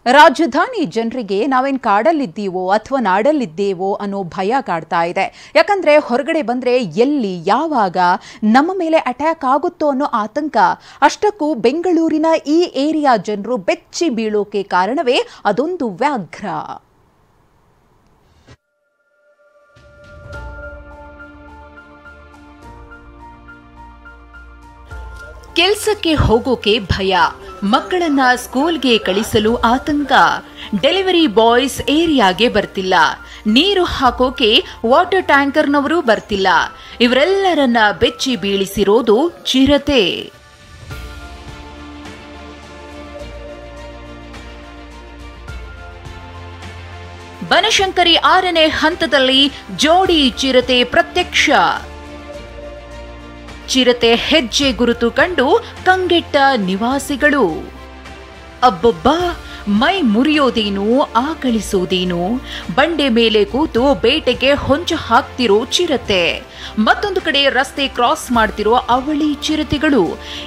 ರಾಜಧಾನಿ ಜನರಿಗೆ ನಾವೇನ್ ಕಾಡಲ್ಲಿದ್ದೀವೋ ಅಥವಾ ನಾಡಲ್ಲಿದ್ದೇವೋ ಅನ್ನೋ ಭಯ ಕಾಡ್ತಾ ಇದೆ. ಯಾಕಂದ್ರೆ ಹೊರಗಡೆ ಬಂದ್ರೆ ಎಲ್ಲಿ ಯಾವಾಗ ನಮ್ಮ ಮೇಲೆ ಅಟ್ಯಾಕ್ ಆಗುತ್ತೋ ಅನ್ನೋ ಆತಂಕ. ಅಷ್ಟಕ್ಕೂ ಬೆಂಗಳೂರಿನ ಈ ಏರಿಯಾ ಜನರು ಬೆಚ್ಚಿ ಬೀಳೋಕೆ ಕಾರಣವೇ ಅದೊಂದು ವ್ಯಾಘ್ರ. ಕೆಲಸಕ್ಕೆ ಹೋಗೋಕೆ ಭಯ, ಮಕ್ಕಳನ್ನ ಸ್ಕೂಲ್ಗೆ ಕಳಿಸಲು ಆತಂಕ, ಡೆಲಿವರಿ ಬಾಯ್ಸ್ ಏರಿಯಾಗೆ ಬರ್ತಿಲ್ಲ, ನೀರು ಹಾಕೋಕೆ ವಾಟರ್ ಟ್ಯಾಂಕರ್ನವರು ಬರ್ತಿಲ್ಲ. ಇವರೆಲ್ಲರನ್ನ ಬೆಚ್ಚಿ ಬೀಳಿಸಿರೋದು ಚಿರತೆ. ಬನಶಂಕರಿ 6ನೇ ಹಂತದಲ್ಲಿ ಜೋಡಿ ಚಿರತೆ ಪ್ರತ್ಯಕ್ಷ. ಚಿರತೆ ಹೆಜ್ಜೆ ಗುರುತು ಕಂಡು ಕಂಗೆಟ್ಟ ನಿವಾಸಿಗಳು. ಅಬ್ಬಬ್ಬಾ, ಮೈ ಮುರಿಯೋದೇನು, ಆಕಳಿಸೋದೇನು, ಬಂಡೆ ಮೇಲೆ ಕೂತು ಬೇಟೆಗೆ ಹೊಂಚು ಹಾಕ್ತಿರೋ ಚಿರತೆ. ಮತ್ತೊಂದು ಕಡೆ ರಸ್ತೆ ಕ್ರಾಸ್ ಮಾಡ್ತಿರೋ ಅವಳಿ ಚಿರತೆಗಳು.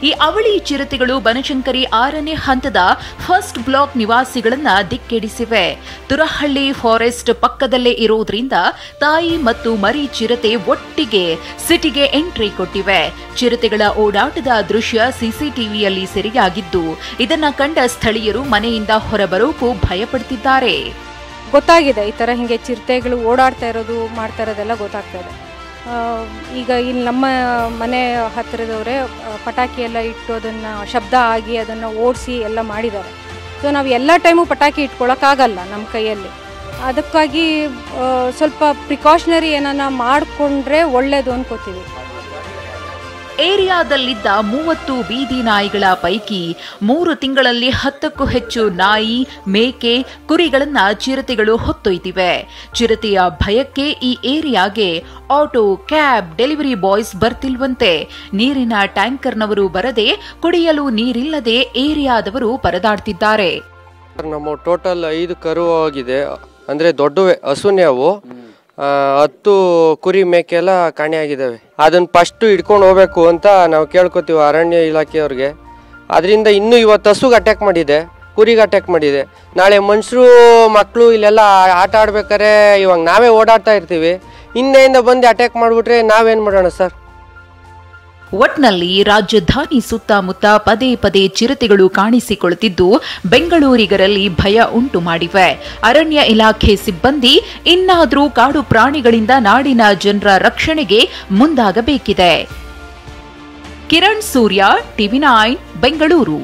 ಈ ಅವಳಿ ಚಿರತೆಗಳು ಬನಶಂಕರಿ 6ನೇ ಹಂತದ ಫಸ್ಟ್ ಬ್ಲಾಕ್ ನಿವಾಸಿಗಳನ್ನ ದಿಕ್ಕೆಡಿಸಿವೆ. ತುರಹಳ್ಳಿ ಫಾರೆಸ್ಟ್ ಪಕ್ಕದಲ್ಲೇ ಇರೋದ್ರಿಂದ ತಾಯಿ ಮತ್ತು ಮರಿ ಚಿರತೆ ಒಟ್ಟಿಗೆ ಸಿಟಿಗೆ ಎಂಟ್ರಿ ಕೊಟ್ಟಿವೆ. ಚಿರತೆಗಳ ಓಡಾಟದ ದೃಶ್ಯ ಸಿಸಿಟಿವಿಯಲ್ಲಿ ಸೆರೆಯಾಗಿದ್ದು, ಇದನ್ನ ಕಂಡ ಸ್ಥಳೀಯರು ಮನೆಯಿಂದ ಹೊರಬರೋಕು ಭಯಪಡ್ತಿದ್ದಾರೆ. ಗೊತ್ತಾಗಿದೆ, ಈ ತರ ಹಿಂಗೆ ಚಿರತೆಗಳು ಓಡಾಡ್ತಾ ಇರೋದು ಮಾಡ್ತಾ ಇರೋದೆಲ್ಲ ಗೊತ್ತಾಗ್ತಾ ಇದೆ. ಈಗ ಇಲ್ಲಿ ನಮ್ಮ ಮನೆ ಹತ್ತಿರದವರೇ ಪಟಾಕಿ ಎಲ್ಲ ಇಟ್ಟು ಅದನ್ನು ಶಬ್ದ ಆಗಿ ಅದನ್ನು ಓಡಿಸಿ ಎಲ್ಲ ಮಾಡಿದ್ದಾರೆ. ಸೊ ನಾವು ಎಲ್ಲ ಟೈಮು ಪಟಾಕಿ ಇಟ್ಕೊಳ್ಳೋಕ್ಕಾಗಲ್ಲ ನಮ್ಮ ಕೈಯಲ್ಲಿ. ಅದಕ್ಕಾಗಿ ಸ್ವಲ್ಪ ಪ್ರಿಕಾಷನರಿ ಏನನ್ನ ಮಾಡಿಕೊಂಡ್ರೆ ಒಳ್ಳೆಯದು ಅನ್ಕೋತೀವಿ. ಏರಿಯಾದಲ್ಲಿದ್ದ 30 ಬೀದಿ ನಾಯಿಗಳ ಪೈಕಿ 3 ತಿಂಗಳಲ್ಲಿ 10ಕ್ಕೂ ಹೆಚ್ಚು ನಾಯಿ, ಮೇಕೆ, ಕುರಿಗಳನ್ನ ಚಿರತೆಗಳು ಹೊತ್ತೊಯ್ದಿವೆ. ಚಿರತೆಯ ಭಯಕ್ಕೆ ಈ ಏರಿಯಾಗೆ ಆಟೋ, ಕ್ಯಾಬ್, ಡೆಲಿವರಿ ಬಾಯ್ಸ್ ಬರ್ತಿಲ್ವಂತೆ. ನೀರಿನ ಟ್ಯಾಂಕರ್ನವರು ಬರದೆ ಕುಡಿಯಲು ನೀರಿಲ್ಲದೆ ಏರಿಯಾದವರು ಪರದಾಡ್ತಿದ್ದಾರೆ. ನಮ್ಮ ಟೋಟಲ್ 5 ಕರು ಆಗಿದೆ, ಅಂದ್ರೆ ದೊಡ್ಡವೇ ಹಸುನೇ ಅವು. 10 ಕುರಿ ಮೇಕೆ ಎಲ್ಲ ಕಾಣೆಯಾಗಿದ್ದಾವೆ. ಅದನ್ನ ಫಸ್ಟ್ ಹಿಡ್ಕೊಂಡು ಹೋಗ್ಬೇಕು ಅಂತ ನಾವು ಕೇಳ್ಕೊತೀವಿ ಅರಣ್ಯ ಇಲಾಖೆಯವ್ರಿಗೆ. ಅದರಿಂದ ಇನ್ನೂ ಇವತ್ತು ಹಸುಗೆ ಅಟ್ಯಾಕ್ ಮಾಡಿದೆ, ಕುರಿಗೆ ಅಟ್ಯಾಕ್ ಮಾಡಿದೆ. ನಾಳೆ ಮನುಷ್ಯರು ಮಕ್ಕಳು ಇಲ್ಲೆಲ್ಲ ಆಟ ಆಡ್ಬೇಕಾರೆ ಇವಾಗ ನಾವೇ ಓಡಾಡ್ತಾ ಇರ್ತೀವಿ, ಹಿಂದೆಯಿಂದ ಬಂದು ಅಟ್ಯಾಕ್ ಮಾಡಿಬಿಟ್ರೆ ನಾವೇನು ಮಾಡೋಣ ಸರ್? ಒಟ್ನಲ್ಲಿ ರಾಜಧಾನಿ ಸುತ್ತಮುತ್ತ ಪದೇ ಪದೇ ಚಿರತೆಗಳು ಕಾಣಿಸಿಕೊಳ್ಳುತ್ತಿದ್ದು ಬೆಂಗಳೂರಿಗರಲ್ಲಿ ಭಯ ಉಂಟು ಮಾಡಿವೆ. ಅರಣ್ಯ ಇಲಾಖೆ ಸಿಬ್ಬಂದಿ ಇನ್ನಾದರೂ ಕಾಡು ಪ್ರಾಣಿಗಳಿಂದ ನಾಡಿನ ಜನರ ರಕ್ಷಣೆಗೆ ಮುಂದಾಗಬೇಕಿದೆ. ಕಿರಣ್ ಸೂರ್ಯ, TV9 ಬೆಂಗಳೂರು.